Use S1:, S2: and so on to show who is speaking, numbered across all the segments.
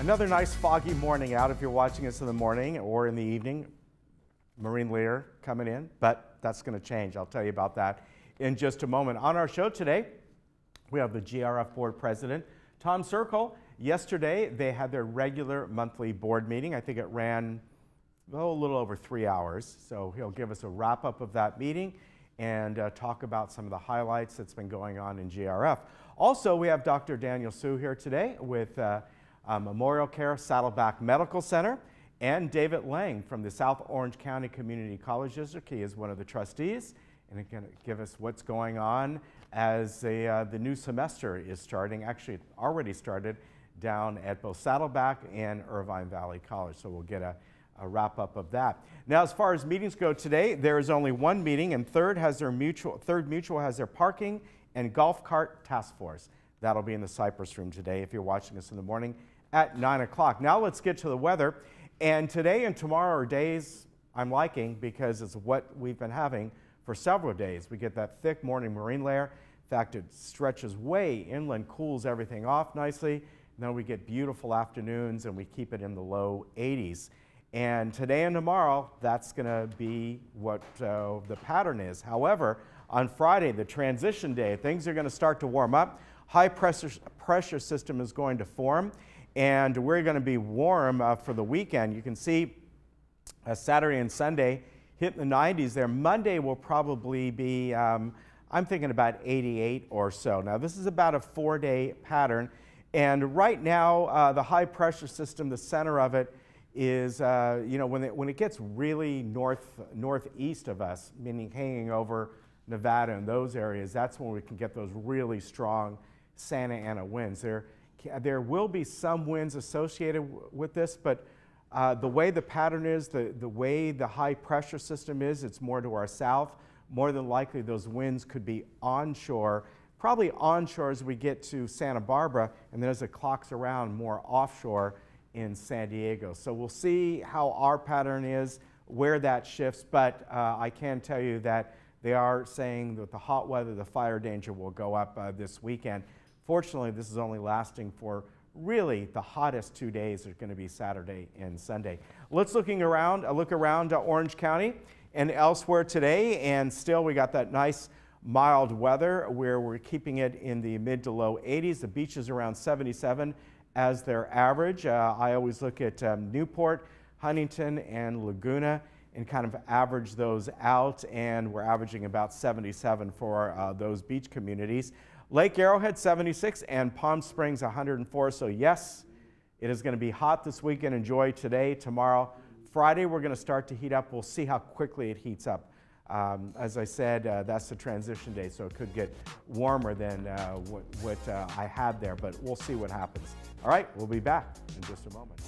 S1: Another nice foggy morning out if you're watching us in the morning or in the evening. Marine layer coming in, but that's going to change. I'll tell you about that in just a moment. On our show today, we have the GRF board president, Tom Circle. Yesterday, they had their regular monthly board meeting. I think it ran a little over 3 hours. So he'll give us a wrap up of that meeting and talk about some of the highlights that's been going on in GRF. Also, we have Dr. Daniel Su here today with Memorial Care Saddleback Medical Center, and David Lang from the South Orange County Community College District. He is one of the trustees, and he's going to give us what's going on as the new semester is starting. Actually, it already started down at both Saddleback and Irvine Valley College, so we'll get a wrap up of that. Now, as far as meetings go today, there is only one meeting, and Third Mutual has their parking and golf cart task force. That'll be in the Cypress Room today if you're watching us in the morning at 9 o'clock. Now let's get to the weather. And today and tomorrow are days I'm liking because it's what we've been having for several days. We get that thick morning marine layer. In fact, it stretches way inland, cools everything off nicely. And then we get beautiful afternoons and we keep it in the low 80s. And today and tomorrow, that's going to be what the pattern is. However, on Friday, the transition day, things are going to start to warm up. High pressure system is going to form, and we're going to be warm for the weekend. You can see Saturday and Sunday hitting the 90s there. Monday will probably be, I'm thinking about 88 or so. Now, this is about a 4-day pattern, and right now, the high pressure system, the center of it, is, you know, when it gets really northeast of us, meaning hanging over Nevada and those areas, that's when we can get those really strong Santa Ana winds. There will be some winds associated with this, but the way the pattern is, the way the high pressure system is, it's more to our south. More than likely, those winds could be onshore, probably onshore as we get to Santa Barbara, and then as it clocks around, more offshore in San Diego. So we'll see how our pattern is, where that shifts, but I can tell you that they are saying that the hot weather, the fire danger will go up this weekend. Fortunately, this is only lasting for really the hottest 2 days are going to be Saturday and Sunday. Let's look around Orange County and elsewhere today, and still we got that nice mild weather where we're keeping it in the mid to low 80s. The beach is around 77 as their average. I always look at Newport, Huntington, and Laguna and kind of average those out, and we're averaging about 77 for those beach communities. Lake Arrowhead 76 and Palm Springs 104. So yes, it is going to be hot this weekend. Enjoy today, tomorrow. Friday we're going to start to heat up. We'll see how quickly it heats up. As I said, that's the transition day, so it could get warmer than what I had there, but we'll see what happens. All right, we'll be back in just a moment.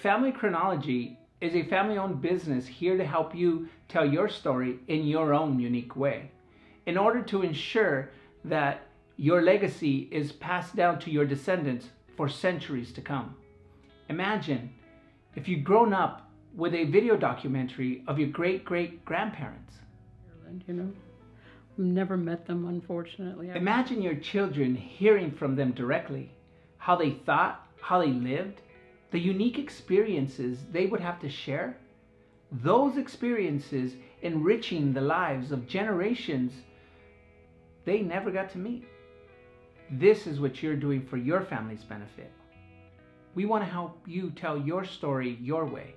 S2: Family Chronology is a family-owned business here to help you tell your story in your own unique way, in order to ensure that your legacy is passed down to your descendants for centuries to come. Imagine if you'd grown up with a video documentary of your great-great-grandparents.
S3: You know, I've never met them, unfortunately.
S2: Imagine your children hearing from them directly, how they thought, how they lived, the unique experiences they would have to share, those experiences enriching the lives of generations they never got to meet. This is what you're doing for your family's benefit. We want to help you tell your story your way.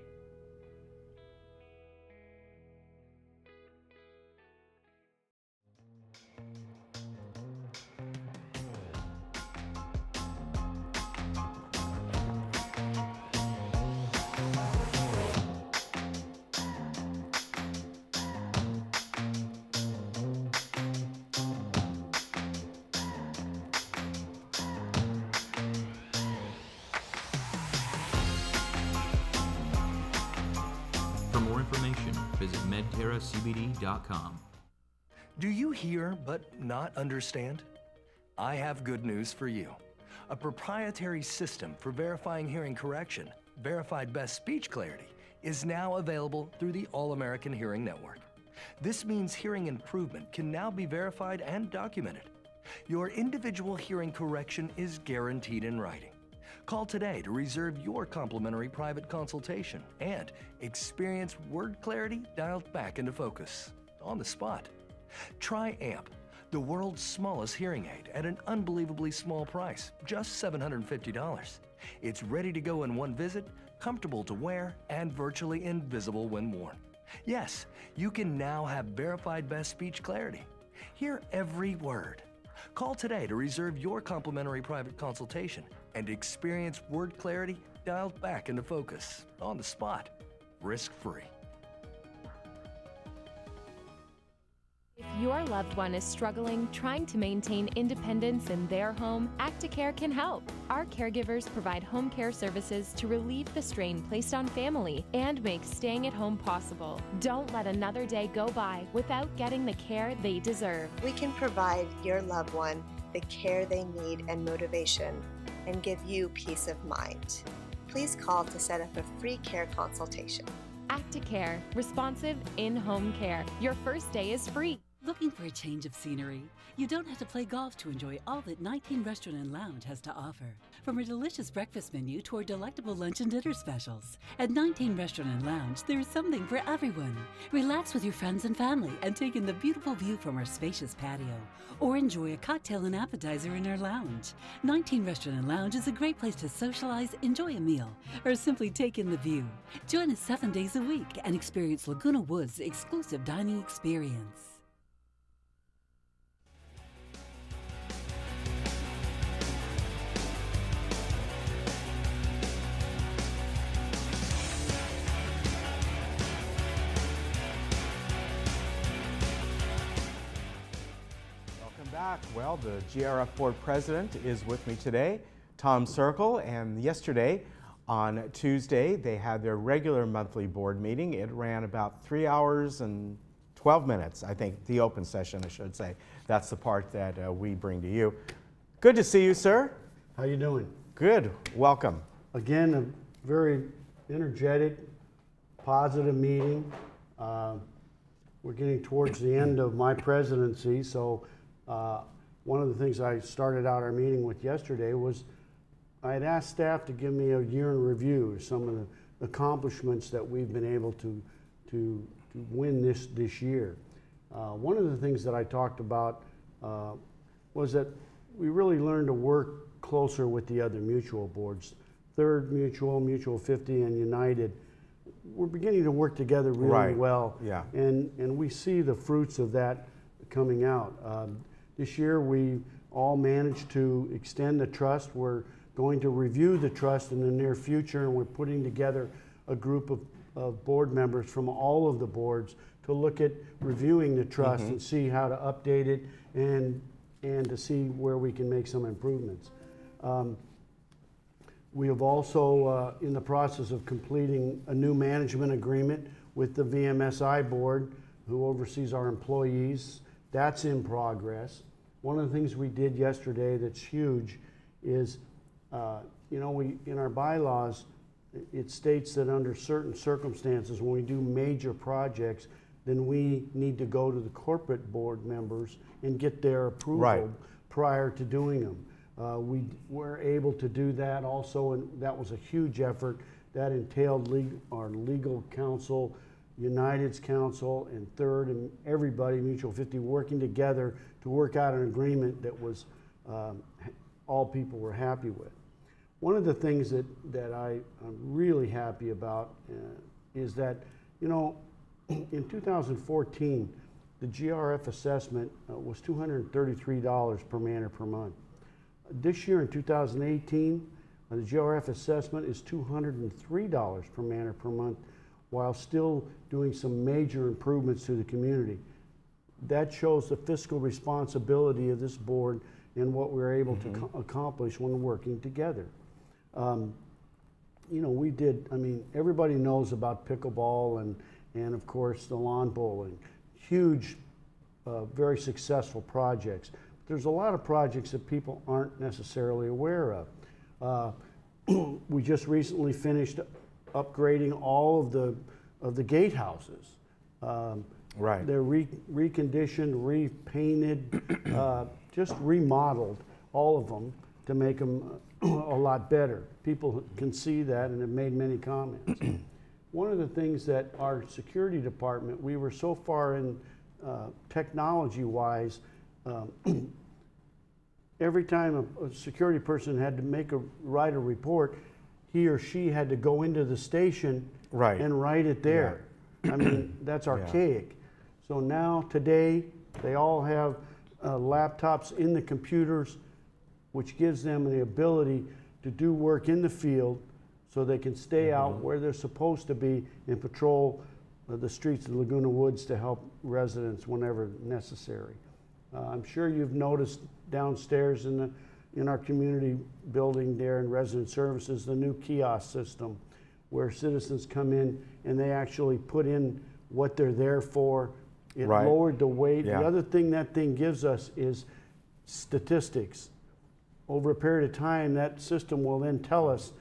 S4: For more information, Visit medterracbd.com.
S5: Do you hear but not understand? I have good news for you. A proprietary system for verifying hearing correction, verified best speech clarity, is now available through the All-American Hearing Network. This means hearing improvement can now be verified and documented. Your individual hearing correction is guaranteed in writing. Call today to reserve your complimentary private consultation and experience word clarity dialed back into focus on the spot. Try AMP, the world's smallest hearing aid at an unbelievably small price, just $750. It's ready to go in one visit, comfortable to wear, and virtually invisible when worn. Yes, you can now have verified best speech clarity. Hear every word. Call today to reserve your complimentary private consultation and experience word clarity dialed back into focus on the spot, risk-free.
S6: If your loved one is struggling, trying to maintain independence in their home, Acticare can help. Our caregivers provide home care services to relieve the strain placed on family and make staying at home possible. Don't let another day go by without getting the care they deserve.
S7: We can provide your loved one the care they need and motivation, and give you peace of mind. Please call to set up a free care consultation.
S6: Acticare, responsive in-home care. Your first day is free.
S8: Looking for a change of scenery? You don't have to play golf to enjoy all that 19 Restaurant and Lounge has to offer. From our delicious breakfast menu to our delectable lunch and dinner specials. At 19 Restaurant and Lounge, there is something for everyone. Relax with your friends and family and take in the beautiful view from our spacious patio. Or enjoy a cocktail and appetizer in our lounge. 19 Restaurant and Lounge is a great place to socialize, enjoy a meal, or simply take in the view. Join us 7 days a week and experience Laguna Woods' exclusive dining experience.
S1: Well, the GRF board president is with me today, Tom Circle, and yesterday on Tuesday they had their regular monthly board meeting. It ran about 3 hours and 12 minutes, I think, the open session, I should say. That's the part that we bring to you. Good to see you, sir.
S9: How you doing?
S1: Good. Welcome.
S9: Again, a very energetic, positive meeting. We're getting towards the end of my presidency, so one of the things I started out our meeting with yesterday was I had asked staff to give me a year in review, some of the accomplishments that we've been able to win this year. One of the things that I talked about was that we really learned to work closer with the other mutual boards. Third Mutual, Mutual 50, and United. We're beginning to work together really well,
S1: yeah.
S9: and we see the fruits of that coming out. This year we all managed to extend the trust. We're going to review the trust in the near future, and we're putting together a group of board members from all of the boards to look at reviewing the trust and see how to update it and to see where we can make some improvements. We have also in the process of completing a new management agreement with the VMSI board, who oversees our employees. That's in progress. One of the things we did yesterday that's huge is, you know, in our bylaws, it states that under certain circumstances, when we do major projects, then we need to go to the corporate board members and get their approval prior to doing them. We were able to do that also, and that was a huge effort. That entailed our legal counsel, United's counsel, and Third, and everybody, Mutual 50, working together to work out an agreement that was all people were happy with. One of the things that I'm really happy about is that, you know, in 2014, the GRF assessment was $233 per man per month. This year in 2018, the GRF assessment is $203 per man per month, while still doing some major improvements to the community. That shows the fiscal responsibility of this board and what we're able to accomplish when working together. You know, we did, I mean, everybody knows about pickleball and of course the lawn bowling. Huge, very successful projects. There's a lot of projects that people aren't necessarily aware of. We just recently finished upgrading all of the gatehouses.
S1: Right.
S9: They're reconditioned, repainted, just remodeled, all of them, to make them a lot better. People can see that and have made many comments. One of the things that our security department, we were so far in technology-wise, every time a security person had to write a report, he or she had to go into the station and write it there. Yeah. I mean, that's archaic. So now, today, they all have laptops in the computers, which gives them the ability to do work in the field so they can stay out where they're supposed to be and patrol the streets of Laguna Woods to help residents whenever necessary. I'm sure you've noticed downstairs in our community building there in resident services, the new kiosk system where citizens come in and they actually put in what they're there for. It lowered the wait. The other thing that thing gives us is statistics. Over a period of time, that system will then tell us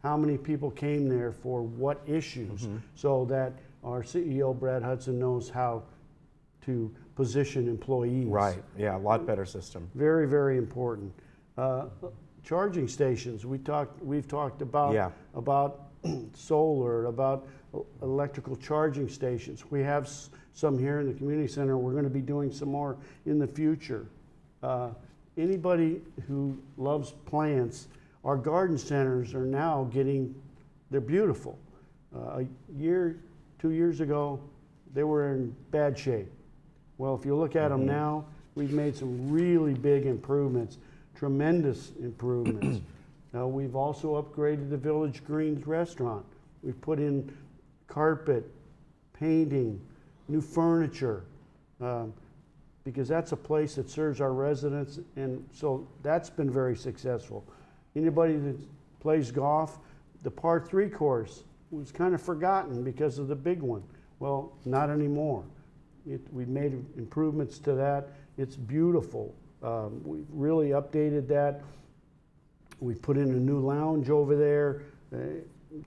S9: how many people came there for what issues, so that our CEO, Brad Hudson, knows how to position employees. Right, yeah, a lot better system. Very, very important. Charging stations, we've talked about solar, about electrical charging stations. We have some here in the community center. We're going to be doing some more in the future. Anybody who loves plants, our garden centers are now they're beautiful. A year, 2 years ago, they were in bad shape. Well, if you look at them now, we've made some really big improvements, tremendous improvements. We've also upgraded the Village Greens restaurant. We've put in carpet, painting, new furniture, because that's a place that serves our residents, and so that's been very successful. Anybody that plays golf, the par 3 course was kind of forgotten because of the big one. Well, not anymore. We've made improvements to that. It's beautiful. We've really updated that. We've put in a new lounge over there.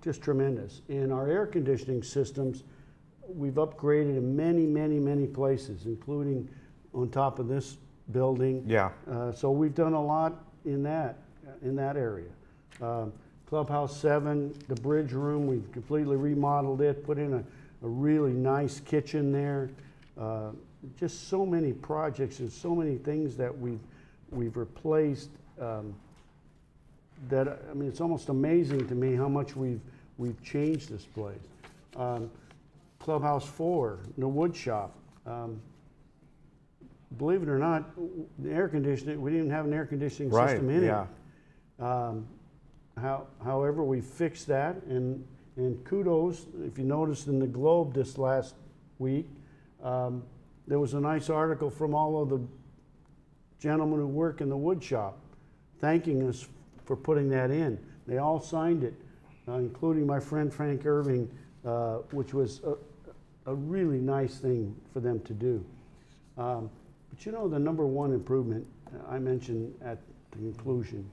S9: Just tremendous. In our air conditioning systems, we've upgraded in many, many, many places, including on top of this building. Yeah. So we've done a lot in that area. Clubhouse 7, the bridge room, we've completely remodeled it, put in a really nice kitchen there. Just so many projects and so many things that we've replaced. That, I mean, it's almost amazing to me how much we've changed this place. Clubhouse 4, the wood shop. Believe it or not, the air conditioning, we didn't have an air conditioning system in it. However, we fixed that, and kudos, if you noticed in the Globe this last week, there was a nice article from all of the gentlemen who work in the wood shop thanking us for putting that in. They all signed it, including my friend Frank Irving, which was a really nice thing for them to do. But you know, the number one improvement I mentioned at the conclusion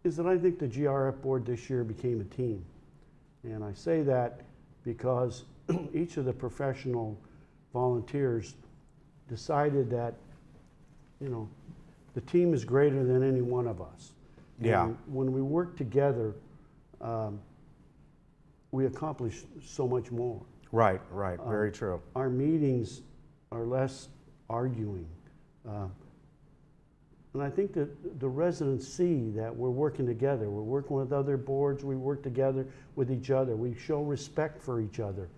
S9: is that I think the GRF board this year became a team. And I say that because each of the professional volunteers decided that, you know, the team is greater than any one of us. Yeah. And when we work together, we accomplish so much more. Right, right, very true. Our meetings are less arguing. And I think that the residents see that we're working together. We're working with other boards. We work together with each other. We show respect for each other.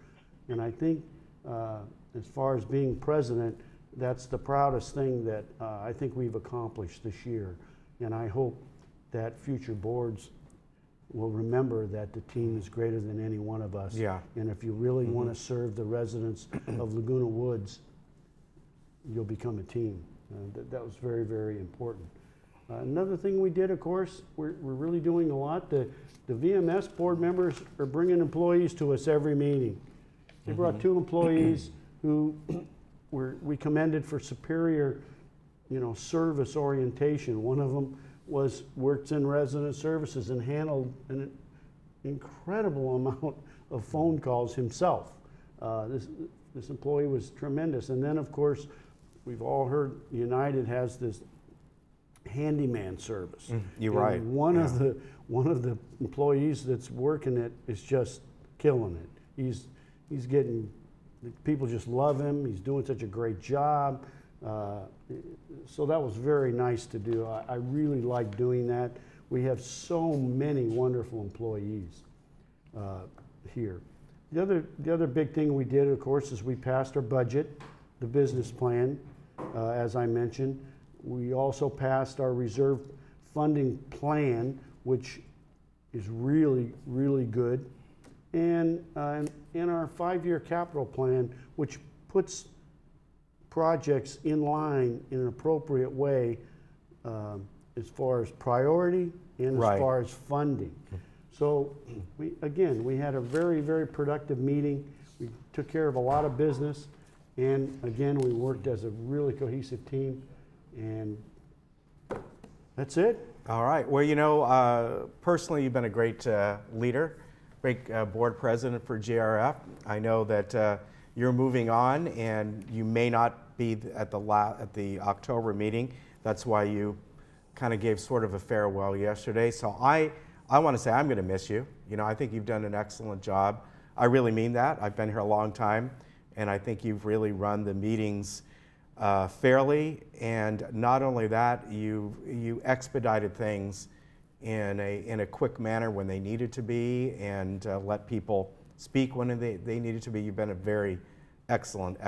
S9: And I think as far as being president, that's the proudest thing that I think we've accomplished this year. And I hope that future boards will remember that the team is greater than any one of us. Yeah. And if you really want to serve the residents of Laguna Woods, you'll become a team. That was very, very important. Another thing we did, of course, we're really doing a lot. The VMS board members are bringing employees to us every meeting. They brought 2 employees who we commended for superior, service orientation. One of them works in resident services and handled an incredible amount of phone calls himself. This employee was tremendous. And then, of course, we've all heard United has this handyman service.
S1: You're
S9: and
S1: right.
S9: One of the employees that's working it is just killing it. He's getting, people just love him. He's doing such a great job. So that was very nice to do. I really like doing that. We have so many wonderful employees here. The other big thing we did, of course, is we passed our budget, the business plan, as I mentioned. We also passed our reserve funding plan, which is really, really good. And in our 5-year capital plan, which puts projects in line in an appropriate way as far as priority and as far as funding. So we had a very, very productive meeting. We took care of a lot of business, and again, we worked as a really cohesive team, and that's it.
S1: All right. Well, personally, you've been a great leader, great board president for JRF. I know that you're moving on, and you may not be at the October meeting. That's why you kind of gave sort of a farewell yesterday. So I want to say I'm going to miss you. I think you've done an excellent job. I really mean that. I've been here a long time, and I think you've really run the meetings fairly. And not only that, you expedited things in a quick manner when they needed to be, and let people speak when they needed to be. You've been a very excellent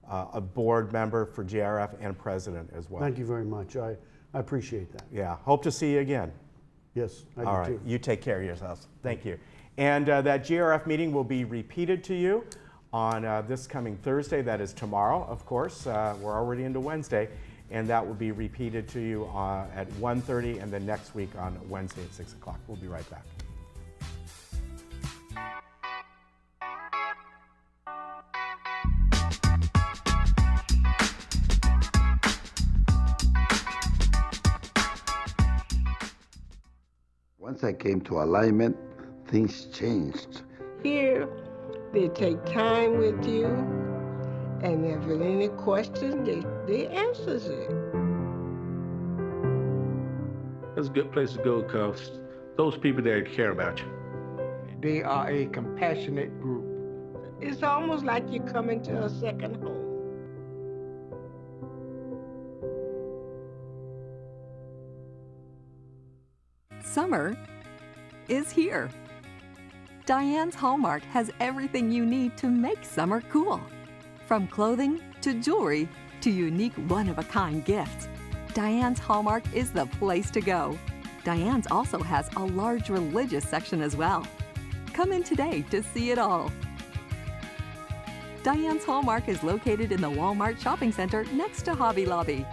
S1: a board member for JRF and president as well.
S9: Thank you very much. I appreciate that.
S1: Yeah. Hope to see you again.
S9: Yes, I
S1: All
S9: do
S1: right.
S9: too.
S1: You take care of yourselves. Thank you. And that JRF meeting will be repeated to you on this coming Thursday. That is tomorrow, of course. We're already into Wednesday. And that will be repeated to you at 1:30 and then next week on Wednesday at 6 o'clock. We'll be right back.
S10: Once I came to alignment, things changed.
S11: Here, they take time with you, and if there's any question, they answers it.
S12: It's a good place to go because those people there care about you.
S11: They are a compassionate group. It's almost like you're coming to a second home.
S13: Summer is here. Diane's Hallmark has everything you need to make summer cool. From clothing to jewelry to unique one-of-a-kind gifts, Diane's Hallmark is the place to go. Diane's also has a large religious section as well. Come in today to see it all. Diane's Hallmark is located in the Walmart Shopping Center next to Hobby Lobby.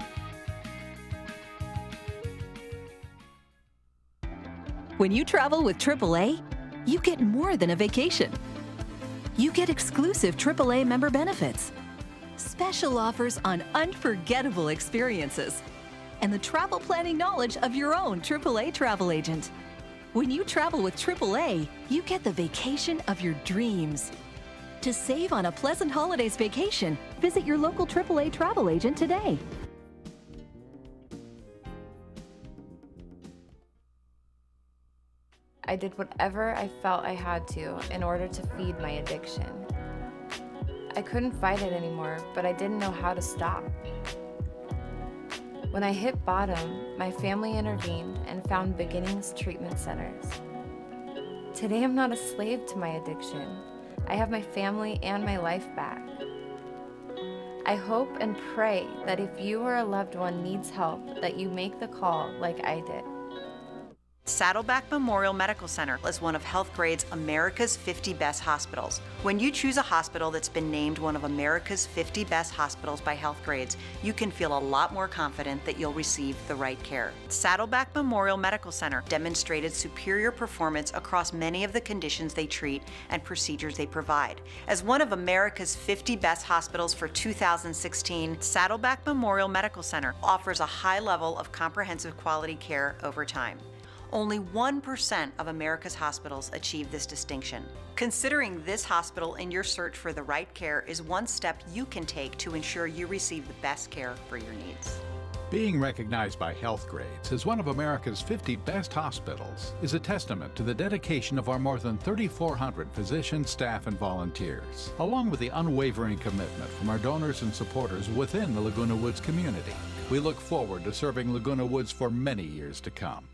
S14: When you travel with AAA, you get more than a vacation. You get exclusive AAA member benefits, special offers on unforgettable experiences, and the travel planning knowledge of your own AAA travel agent. When you travel with AAA, you get the vacation of your dreams. To save on a pleasant holidays vacation, visit your local AAA travel agent today.
S15: I did whatever I felt I had to in order to feed my addiction. I couldn't fight it anymore, but I didn't know how to stop. When I hit bottom, my family intervened and found beginnings treatment centers. Today I'm not a slave to my addiction. I have my family and my life back. I hope and pray that if you or a loved one needs help, that you make the call like I did.
S16: Saddleback Memorial Medical Center is one of HealthGrade's America's 50 Best Hospitals. When you choose a hospital that's been named one of America's 50 Best Hospitals by HealthGrades, you can feel a lot more confident that you'll receive the right care. Saddleback Memorial Medical Center demonstrated superior performance across many of the conditions they treat and procedures they provide. As one of America's 50 Best Hospitals for 2016, Saddleback Memorial Medical Center offers a high level of comprehensive quality care over time. Only 1% of America's hospitals achieve this distinction. Considering this hospital in your search for the right care is one step you can take to ensure you receive the best care for your needs.
S17: Being recognized by HealthGrades as one of America's 50 best hospitals is a testament to the dedication of our more than 3,400 physicians, staff, and volunteers, along with the unwavering commitment from our donors and supporters within the Laguna Woods community. We look forward to serving Laguna Woods for many years to come.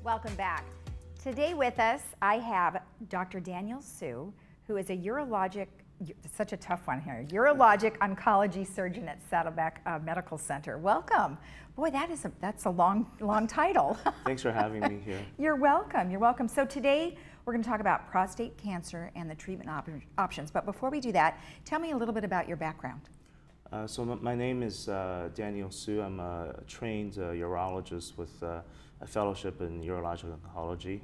S18: Welcome back. Today with us, I have Dr. Daniel Su, who is a urologic, such a tough one here, urologic oncology surgeon at Saddleback Medical Center. Welcome. Boy, that's a long title.
S19: Thanks for having me here.
S18: You're welcome. You're welcome. So today we're going to talk about prostate cancer and the treatment options. But before we do that, tell me a little bit about your background.
S19: So my name is Daniel Su. I'm a trained urologist with a fellowship in urologic oncology.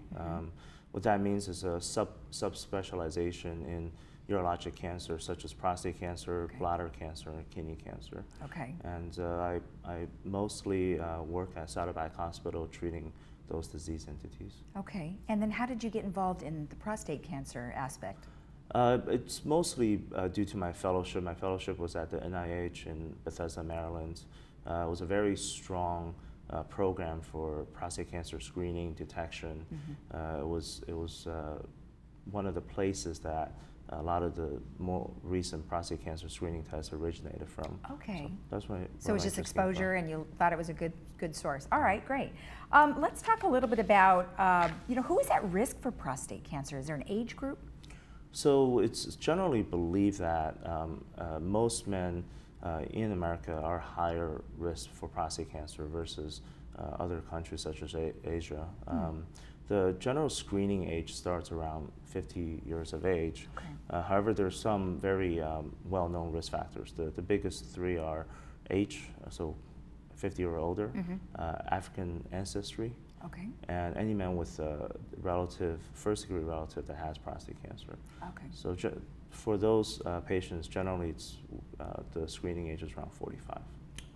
S19: What that means is a subspecialization in urologic cancer, such as prostate cancer, bladder cancer, and kidney cancer.
S18: Okay.
S19: And I mostly work at Saddleback Hospital treating those disease entities.
S18: Okay. And then how did you get involved in the prostate cancer aspect?
S19: It's mostly due to my fellowship. My fellowship was at the NIH in Bethesda, Maryland. It was a very strong program for prostate cancer screening, detection. It was one of the places that a lot of the more recent prostate cancer screening tests originated from.
S18: Okay.
S19: So that's why.
S18: So it was just exposure, and you thought it was a good source. All right, great. Let's talk a little bit about who is at risk for prostate cancer. Is there an age group?
S19: So it's generally believed that most men in America are higher risk for prostate cancer versus other countries such as Asia. The general screening age starts around 50 years of age. Okay. However, there's some very well-known risk factors. The biggest three are age, so 50 or older, African ancestry,
S18: okay,
S19: and any man with a relative, first-degree relative that has prostate cancer.
S18: Okay.
S19: So for those patients, generally it's the screening age is around 45.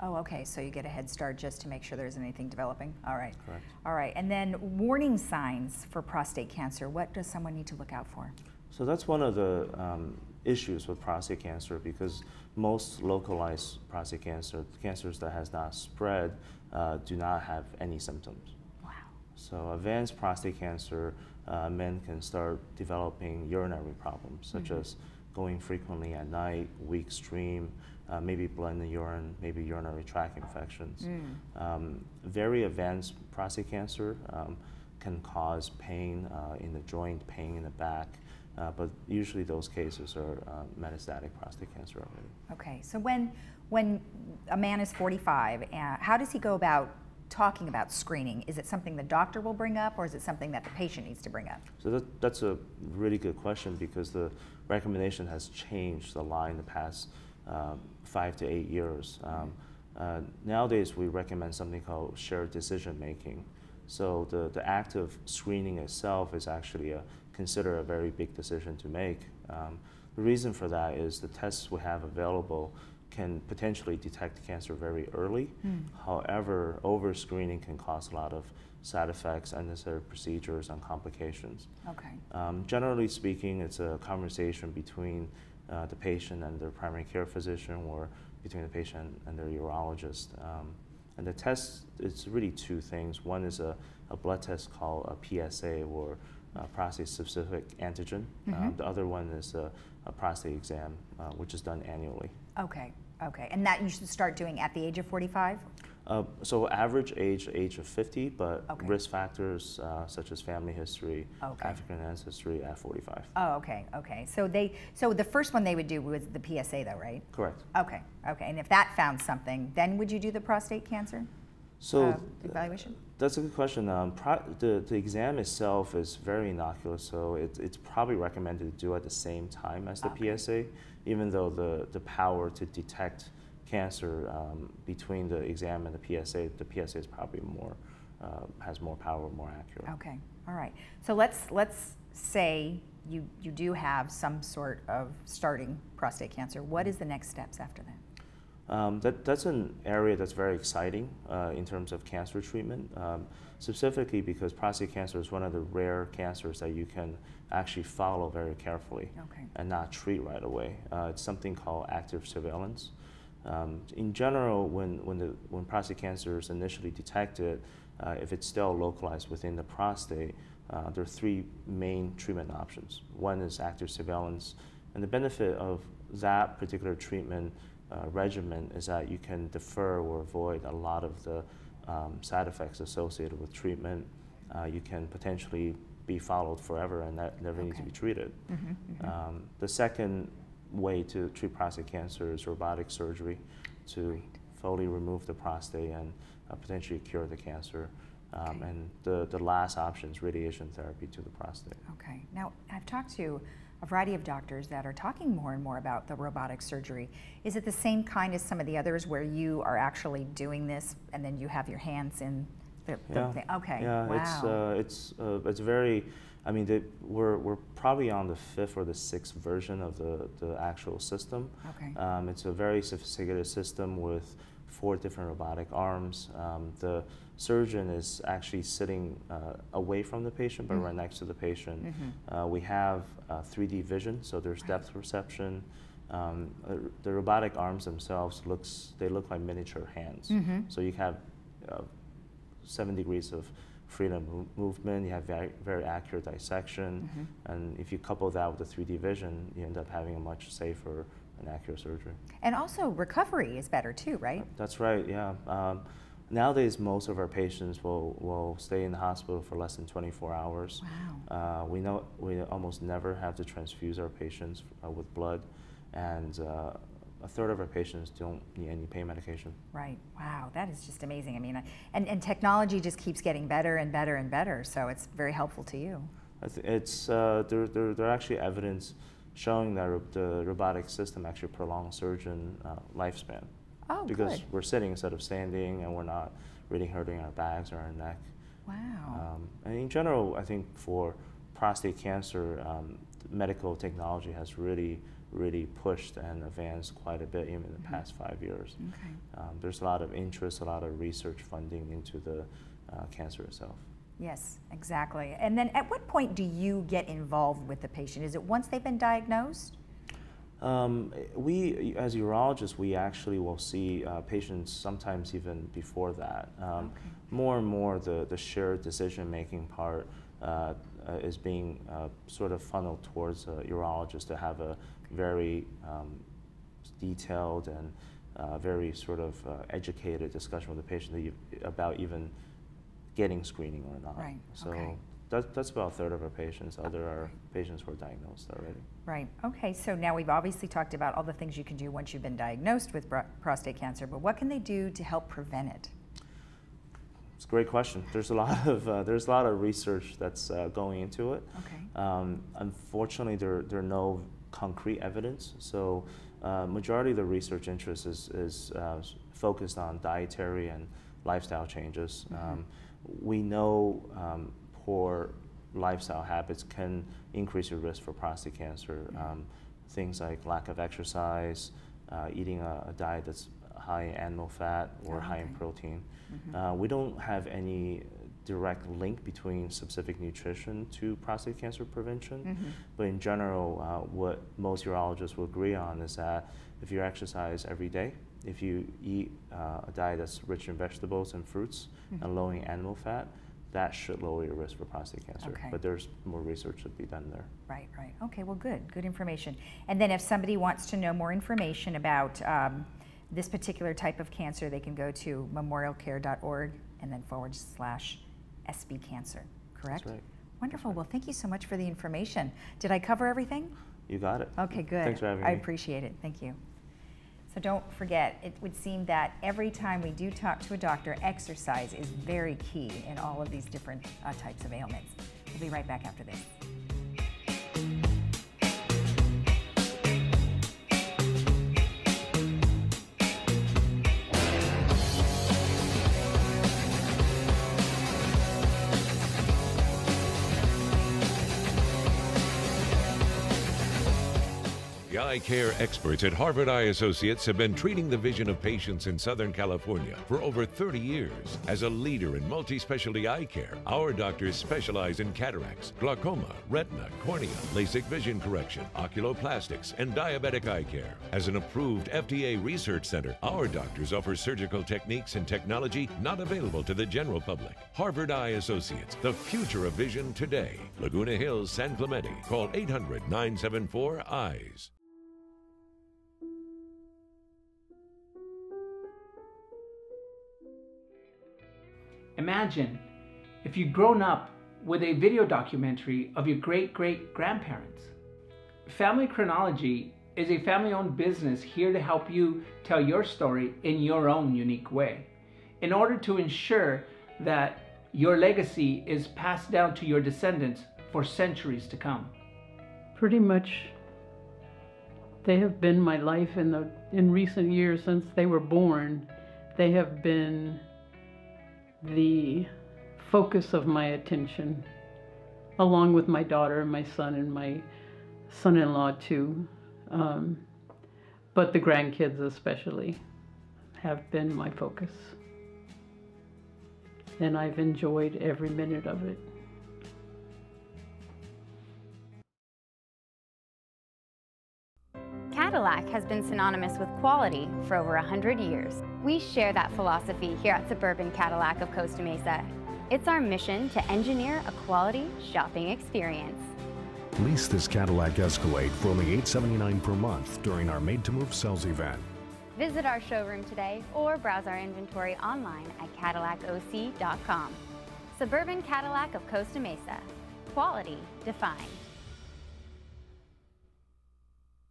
S18: Oh, okay, so you get a head start just to make sure there's anything developing. All right.
S19: Correct.
S18: All right, and then warning signs for prostate cancer. What does someone need to look out for?
S19: So that's one of the issues with prostate cancer, because most localized prostate cancer, cancers that has not spread, do not have any symptoms.
S18: Wow.
S19: So advanced prostate cancer, men can start developing urinary problems, such as going frequently at night, weak stream, maybe blood in the urine, maybe urinary tract infections. Very advanced prostate cancer can cause pain in the joint, pain in the back, but usually those cases are metastatic prostate cancer already.
S18: Okay, so when a man is 45, how does he go about talking about screening? Is it something the doctor will bring up, or is it something that the patient needs to bring up?
S19: So that's a really good question, because the recommendation has changed a lot in the past 5 to 8 years. Nowadays, we recommend something called shared decision making. So the act of screening itself is actually considered a very big decision to make. The reason for that is the tests we have available can potentially detect cancer very early. However, over-screening can cause a lot of side effects, unnecessary procedures, and complications.
S18: Okay.
S19: Generally speaking, it's a conversation between the patient and their primary care physician, or between the patient and their urologist. And the test, it's really two things. One is a blood test called a PSA, or prostate-specific antigen. The other one is a prostate exam, which is done annually.
S18: Okay, okay. And that you should start doing at the age of 45?
S19: So average age of 50, but risk factors such as family history, African ancestry at 45.
S18: Oh, okay, okay. So the first one they would do was the PSA though, right?
S19: Correct.
S18: Okay, okay. And if that found something, then would you do the prostate cancer evaluation?
S19: That's a good question. The exam itself is very innocuous, so it's probably recommended to do at the same time as the PSA, even though the power to detect cancer between the exam and the PSA is probably more, has more power, more accurate.
S18: Okay, all right. So let's say you do have some sort of starting prostate cancer. What is the next steps after that?
S19: That's an area that's very exciting in terms of cancer treatment, specifically because prostate cancer is one of the rare cancers that you can actually follow very carefully and not treat right away. It's something called active surveillance. In general, when prostate cancer is initially detected, if it's still localized within the prostate, there are three main treatment options. One is active surveillance, and the benefit of that particular treatment regimen is that you can defer or avoid a lot of the side effects associated with treatment. You can potentially be followed forever and that never need to be treated. The second way to treat prostate cancer is robotic surgery to fully remove the prostate and potentially cure the cancer. And the last option is radiation therapy to the prostate.
S18: Okay. Now, I've talked to a variety of doctors that are talking more and more about the robotic surgery. Is it the same kind as some of the others where you are actually doing this and then you have your hands in the thing? Okay.
S19: Yeah,
S18: wow.
S19: It's very, I mean, we're probably on the 5th or the 6th version of the actual system.
S18: Okay.
S19: It's a very sophisticated system with 4 different robotic arms. The surgeon is actually sitting away from the patient, but right next to the patient. We have 3D vision, so there's depth perception. The robotic arms themselves look like miniature hands. So you have 7 degrees of freedom movement, you have very accurate dissection, and if you couple that with the 3D vision, you end up having a much safer and accurate surgery.
S18: And also recovery is better too, right?
S19: That's right, yeah. Nowadays, most of our patients will stay in the hospital for less than 24 hours.
S18: Wow.
S19: We almost never have to transfuse our patients with blood, and a third of our patients don't need any pain medication.
S18: Right. Wow, that is just amazing. I mean, and technology just keeps getting better and better and better, so it's very helpful to you.
S19: There are actually evidence showing that the robotic system actually prolongs surgeon lifespan.
S18: Oh,
S19: because
S18: good.
S19: we're sitting instead of standing, and we're not really hurting our backs or our neck.
S18: Wow.
S19: And in general, I think for prostate cancer, medical technology has really pushed and advanced quite a bit even in the past 5 years.
S18: Okay.
S19: There's a lot of interest, a lot of research funding into the cancer itself.
S18: Yes, exactly. And then at what point do you get involved with the patient? Is it once they've been diagnosed?
S19: We, as urologists, we actually will see patients sometimes even before that. More and more, the shared decision-making part is being sort of funneled towards urologists to have a very detailed and very sort of educated discussion with the patient about even getting screening or not.
S18: Right.
S19: So
S18: okay.
S19: That's about a third of our patients. Other are patients who are diagnosed already.
S18: Right. Okay. So now we've obviously talked about all the things you can do once you've been diagnosed with prostate cancer, but what can they do to help prevent it?
S19: It's a great question. There's a lot of research that's going into it.
S18: Okay.
S19: Unfortunately, there are no concrete evidence. So majority of the research interest is focused on dietary and lifestyle changes. We know poor lifestyle habits can increase your risk for prostate cancer. Things like lack of exercise, eating a diet that's high in animal fat or high in protein. We don't have any direct link between specific nutrition to prostate cancer prevention, but in general, what most urologists will agree on is that if you exercise every day, if you eat a diet that's rich in vegetables and fruits and low in animal fat, that should lower your risk for prostate cancer.
S18: Okay.
S19: But there's more research to be done there.
S18: Right, right. Okay, well, good information. And then if somebody wants to know more information about this particular type of cancer, they can go to memorialcare.org and then /SB cancer, correct?
S19: That's right.
S18: Wonderful. Well, thank you so much for the information. Did I cover everything?
S19: You got it.
S18: Okay, good.
S19: Thanks for having me.
S18: I appreciate it. Thank you. So don't forget, it would seem that every time we do talk to a doctor, exercise is very key in all of these different types of ailments. We'll be right back after this.
S20: Eye care experts at Harvard Eye Associates have been treating the vision of patients in Southern California for over 30 years. As a leader in multi-specialty eye care, our doctors specialize in cataracts, glaucoma, retina, cornea, LASIK vision correction, oculoplastics, and diabetic eye care. As an approved FDA research center, our doctors offer surgical techniques and technology not available to the general public. Harvard Eye Associates, the future of vision today. Laguna Hills, San Clemente. Call 800-974-EYES.
S2: Imagine if you'd grown up with a video documentary of your great-great-grandparents. Family Chronology is a family-owned business here to help you tell your story in your own unique way, in order to ensure that your legacy is passed down to your descendants for centuries to come.
S3: Pretty much, they have been my life in recent years since they were born. They have been the focus of my attention, along with my daughter and my son and my son-in-law too. But the grandkids especially have been my focus. And I've enjoyed every minute of it.
S21: Cadillac has been synonymous with quality for over 100 years. We share that philosophy here at Suburban Cadillac of Costa Mesa. It's our mission to engineer a quality shopping experience.
S22: Lease this Cadillac Escalade for only $879 per month during our Made to Move sales event.
S21: Visit our showroom today or browse our inventory online at CadillacOC.com. Suburban Cadillac of Costa Mesa. Quality defined.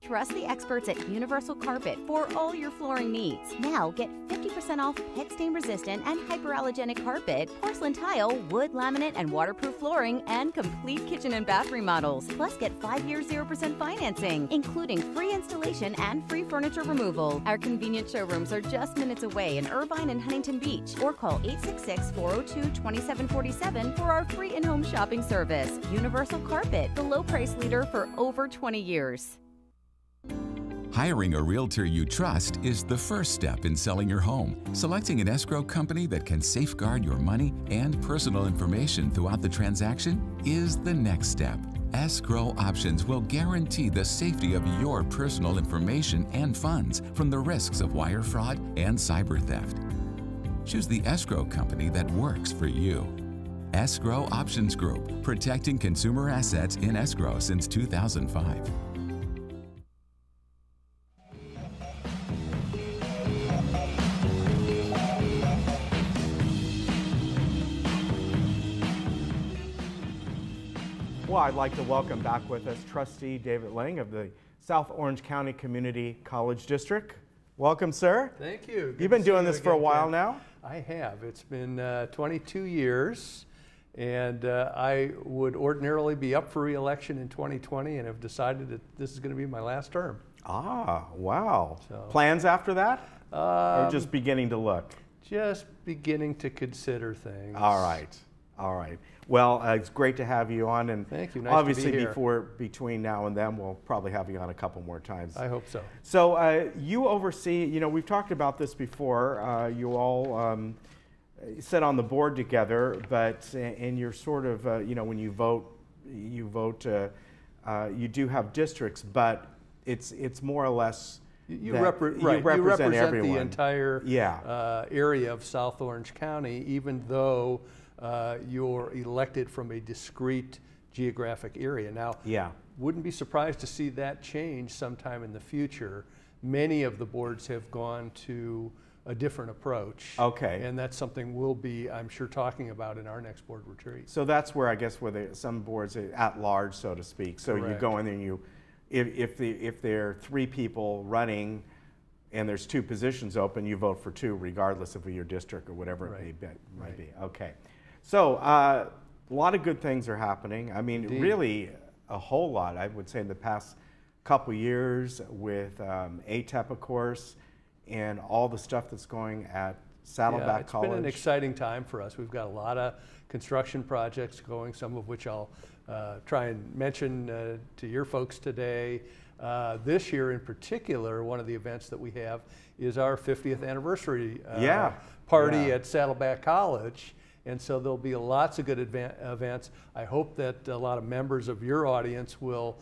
S23: Trust the experts at Universal Carpet for all your flooring needs. Now get 50% off pet stain resistant and hyperallergenic carpet, porcelain tile, wood, laminate, and waterproof flooring, and complete kitchen and bath remodels. Plus get 5-year 0% financing, including free installation and free furniture removal. Our convenient showrooms are just minutes away in Irvine and Huntington Beach, or call 866-402-2747 for our free in-home shopping service. Universal Carpet, the low price leader for over 20 years.
S24: Hiring a realtor you trust is the first step in selling your home. Selecting an escrow company that can safeguard your money and personal information throughout the transaction is the next step. Escrow Options will guarantee the safety of your personal information and funds from the risks of wire fraud and cyber theft. Choose the escrow company that works for you. Escrow Options Group, protecting consumer assets in escrow since 2005.
S1: Well, I'd like to welcome back with us Trustee David Ling of the South Orange County Community College District. Welcome, sir.
S25: Thank you.
S1: You've been doing this for a while now?
S25: I have. It's been 22 years, and I would ordinarily be up for re-election in 2020 and have decided that this is going to be my last term.
S1: Ah, wow.
S25: So,
S1: plans after that? Or just beginning to look?
S25: Just beginning to consider things.
S1: All right. All right. Well, it's great to have you on, and
S25: thank you. Nice
S1: obviously
S25: to be here.
S1: between now and then, we'll probably have you on a couple more times.
S25: I hope so.
S1: So you oversee, you know, we've talked about this before. You all sit on the board together, but and you're sort of, you know, when you vote, you do have districts, but it's more or less.
S25: You represent
S1: everyone.
S25: The entire area of South Orange County, even though you're elected from a discrete geographic area. Now, wouldn't be surprised to see that change sometime in the future, many of the boards have gone to a different approach.
S1: Okay.
S25: And that's something we'll be, I'm sure, talking about in our next board retreat.
S1: So that's where I guess some boards are at large, so to speak. So
S25: Correct.
S1: you go in there and if there are 3 people running and there's 2 positions open, you vote for 2 regardless of your district or whatever it might be. Okay. So a lot of good things are happening. I mean,
S25: Indeed.
S1: really a whole lot, I would say, in the past couple years with ATEP, of course, and all the stuff that's going at Saddleback College.
S25: It's been an exciting time for us. We've got a lot of construction projects going, some of which I'll try and mention to your folks today. This year in particular, one of the events that we have is our 50th anniversary party at Saddleback College. And so there'll be lots of good events. I hope that a lot of members of your audience will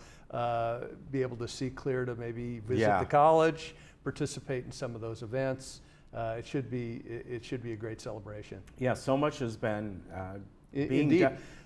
S25: be able to see clear to maybe visit the college, participate in some of those events. It should be a great celebration.
S1: Yeah, so much has been being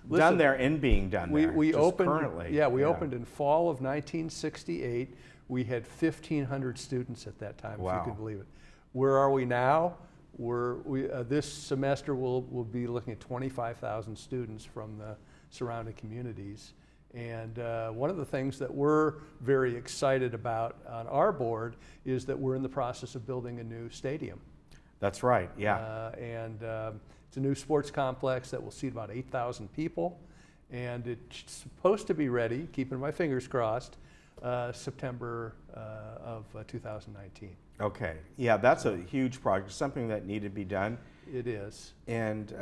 S25: Listen,
S1: done there and being done there.
S25: We opened
S1: currently.
S25: we opened in fall of 1968. We had 1,500 students at that time, if you can believe it. Where are we now? This semester we'll be looking at 25,000 students from the surrounding communities. And one of the things that we're very excited about on our board is that we're in the process of building a new stadium.
S1: That's right, yeah.
S25: It's a new sports complex that will seat about 8,000 people. And it's supposed to be ready, keeping my fingers crossed, September of 2019.
S1: Okay, yeah, that's a huge project, something that needed to be done.
S25: It is.
S1: And,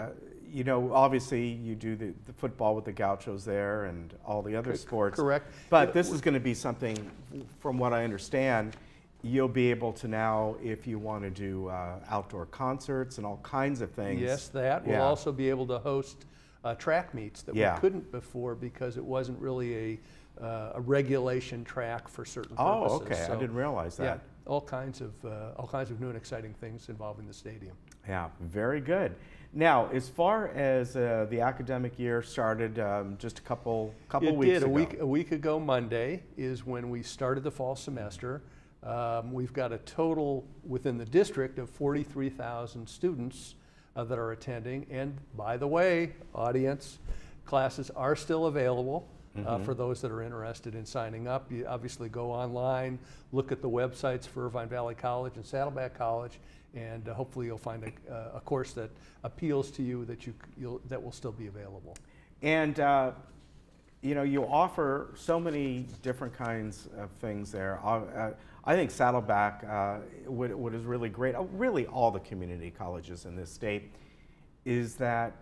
S1: you know, obviously you do the football with the Gauchos there and all the other sports.
S25: Correct.
S1: But this is going to be something, from what I understand, you'll be able to now, if you want to do outdoor concerts and all kinds of things.
S25: Yes, that. We'll also be able to host track meets that we couldn't before because it wasn't really a regulation track for certain purposes.
S1: Oh, okay. So, I didn't realize that.
S25: Yeah, all kinds of new and exciting things involving the stadium.
S1: Yeah, very good. Now, as far as the academic year started just a couple weeks ago.
S25: A week ago Monday is when we started the fall semester. We've got a total within the district of 43,000 students that are attending. And by the way, audience, classes are still available. For those that are interested in signing up. You obviously go online, look at the websites for Irvine Valley College and Saddleback College, and hopefully you'll find a course that appeals to you that will still be available.
S1: And you know, you offer so many different kinds of things there. I think Saddleback, what is really great, really all the community colleges in this state, is that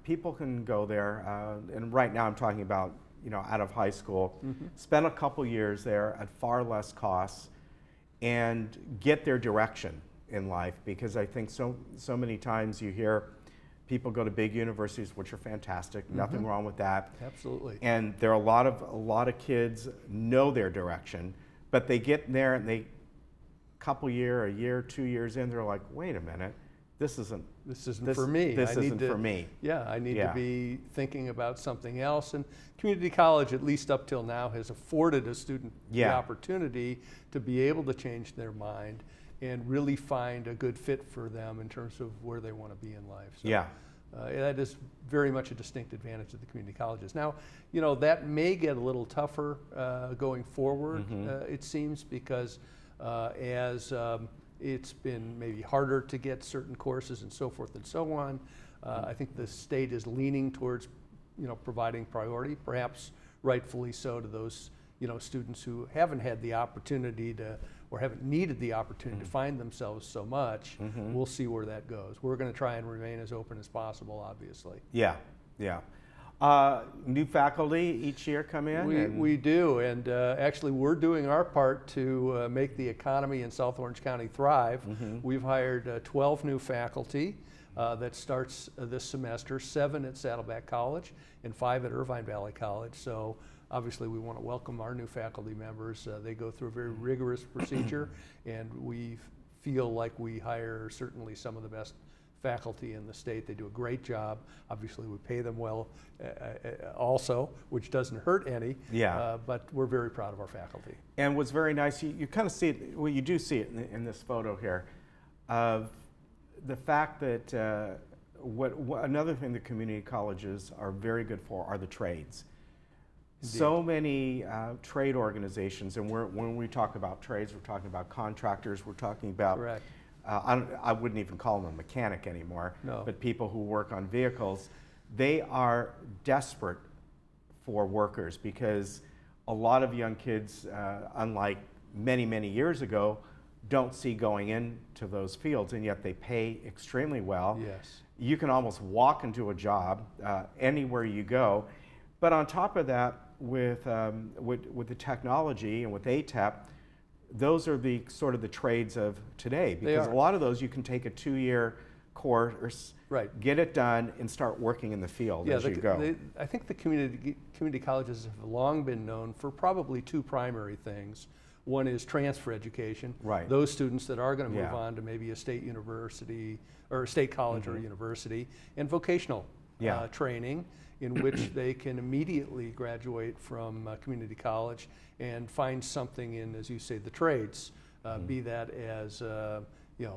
S1: people can go there, and right now I'm talking about, you know, out of high school, spend a couple years there at far less costs and get their direction in life, because I think so many times you hear people go to big universities, which are fantastic, nothing wrong with that.
S25: Absolutely.
S1: And there are a lot of kids know their direction, but they get there and a year, 2 years in, they're like, wait a minute, this isn't
S25: for me.
S1: This isn't for me.
S25: Yeah, I need to be thinking about something else. And community college, at least up till now, has afforded a student the opportunity to be able to change their mind and really find a good fit for them in terms of where they want to be in life. So, that is very much a distinct advantage of the community colleges. Now, you know, that may get a little tougher going forward, it seems, because as it's been maybe harder to get certain courses and so forth and so on. I think the state is leaning towards, you know, providing priority, perhaps rightfully so, to those, you know, students who haven't had the opportunity to, or haven't needed the opportunity to find themselves so much. We'll see where that goes. We're going to try and remain as open as possible, obviously.
S1: Yeah, yeah. New faculty each year come in?
S25: We do, and actually we're doing our part to make the economy in South Orange County thrive. We've hired 12 new faculty that starts this semester, 7 at Saddleback College and 5 at Irvine Valley College. So obviously we want to welcome our new faculty members. They go through a very rigorous procedure, and we feel like we hire certainly some of the best faculty in the state. They do a great job. Obviously, we pay them well also, which doesn't hurt any.
S1: Yeah.
S25: But we're very proud of our faculty.
S1: And what's very nice, you kind of see it, well, you do see it in this photo here, of the fact that another thing that community colleges are very good for are the trades. Indeed. So many trade organizations, and when we talk about trades, we're talking about contractors, we're talking about,
S25: correct.
S1: I wouldn't even call them a mechanic anymore,
S25: no.
S1: But people who work on vehicles, they are desperate for workers because a lot of young kids, unlike many, many years ago, don't see going into those fields, and yet they pay extremely well.
S25: Yes.
S1: You can almost walk into a job anywhere you go. But on top of that, with the technology and with ATEP, those are the sort of the trades of today, because a lot of those you can take a 2-year course,
S25: right.
S1: Get it done, and start working in the field as you go.
S25: I think the community colleges have long been known for probably 2 primary things. One is transfer education.
S1: Right.
S25: Those students that are going to move on to maybe a state university or a state college or a university, and vocational training, in which they can immediately graduate from community college and find something in, as you say, the trades, be that as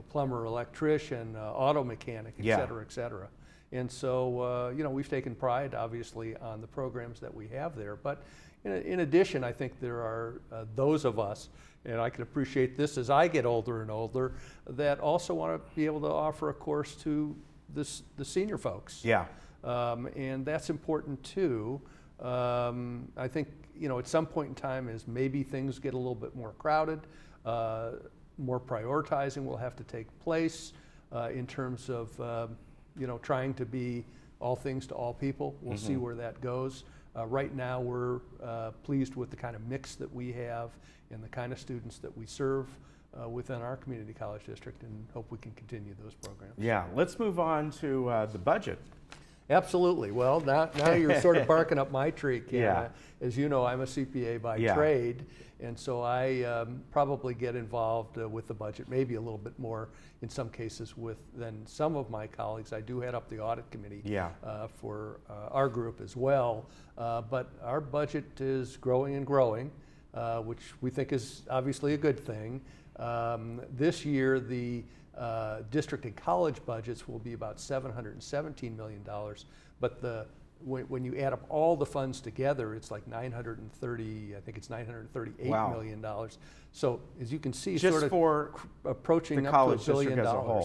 S25: plumber, electrician, auto mechanic, et cetera, et cetera. And so, we've taken pride, obviously, on the programs that we have there. But in addition, I think there are those of us, and I can appreciate this as I get older and older, that also want to be able to offer a course to the senior folks.
S1: Yeah.
S25: And that's important too. I think, at some point in time, as maybe things get a little bit more crowded, more prioritizing will have to take place in terms of, trying to be all things to all people. We'll see where that goes. Right now, we're pleased with the kind of mix that we have and the kind of students that we serve within our community college district, and hope we can continue those programs.
S1: Yeah, let's move on to the budget.
S25: Absolutely. Well, now you're sort of barking up my tree, Ken.
S1: Yeah.
S25: As you know, I'm a CPA by trade, and so I probably get involved with the budget, maybe a little bit more in some cases than some of my colleagues. I do head up the audit committee for our group as well, but our budget is growing and growing, which we think is obviously a good thing. This year, the district and college budgets will be about $717 million, but when you add up all the funds together, it's like $938 million. So as you can see,
S1: just
S25: sort of
S1: for
S25: approaching up to $1 billion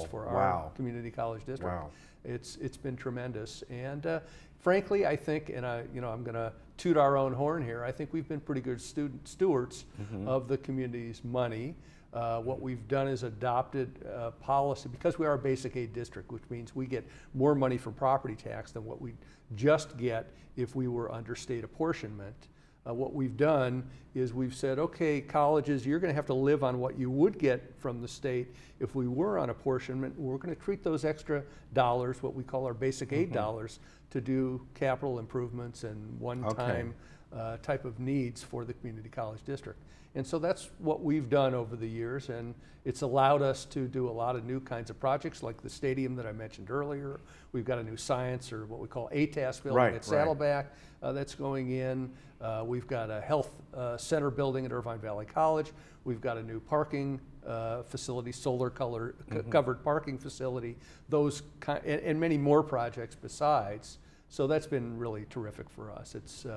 S25: for our community college district.
S1: Wow.
S25: It's been tremendous, and frankly, I think, and I'm going to toot our own horn here, I think we've been pretty good stewards of the community's money. What we've done is adopted policy, because we are a basic aid district, which means we get more money from property tax than what we just get if we were under state apportionment. What we've done is we've said, okay, colleges, you're going to have to live on what you would get from the state if we were on apportionment. We're going to treat those extra dollars, what we call our basic aid dollars, to do capital improvements and one-time type of needs for the community college district. And so that's what we've done over the years, and it's allowed us to do a lot of new kinds of projects, like the stadium that I mentioned earlier. We've got a new science, or what we call ATAS building at Saddleback that's going in. We've got a health center building at Irvine Valley College. We've got a new parking facility, solar covered parking facility, and many more projects besides. So that's been really terrific for us. It's